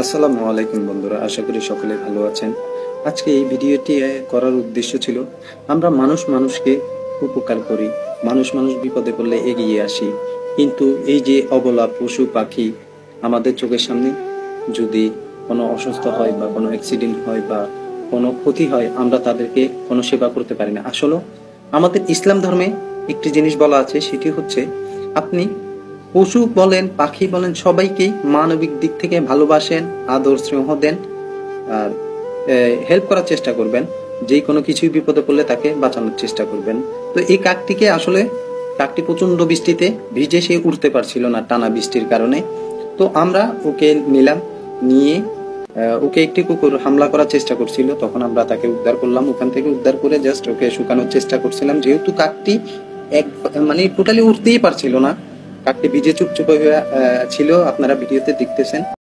আসসালামু আলাইকুম বন্ধুরা, আশা করি সকলে ভালো আছেন। আজকে এই ভিডিওটি করার উদ্দেশ্য ছিল আমরা মানুষকে উপকার করি, মানুষ বিপদে পড়লে এগিয়ে আসি, কিন্তু এই যে অবলা পশু পাখি আমাদের চোখের সামনে যদি কোনো অসুস্থ হয় বা কোনো অ্যাক্সিডেন্ট হয় বা কোনো ক্ষতি হয়, আমরা তাদেরকে কোনো সেবা করতে পারি না। আসলে আমাদের ইসলাম ধর্মে একটি জিনিস বলা আছে, সেটি হচ্ছে আপনি পশু বলেন পাখি বলেন সবাইকেই মানবিক দিক থেকে ভালোবাসেন, আদর স্নেহ দেন, আর হেল্প করার চেষ্টা করবেন। যে কোনো কিছুই বিপদে পড়লে তাকে বাঁচানোর চেষ্টা করবেন। তো এই কাকটি প্রচন্ড বৃষ্টিতে ভিজে সে উঠতে পারছিল না টানা বৃষ্টির কারণে। তো আমরা ওকে নিলাম, নিয়ে ওকে একটি কুকুর হামলা করার চেষ্টা করছিল, তখন আমরা তাকে উদ্ধার করলাম। ওখান থেকে উদ্ধার করে জাস্ট ওকে শুকানোর চেষ্টা করছিলাম, যেহেতু কাকটি এক মানে টোটালি উঠতেই পারছিল না। কাকটি ভিজে চুপচুপ হয়ে ছিল, আপনারা ভিডিওতে দেখতেছেন।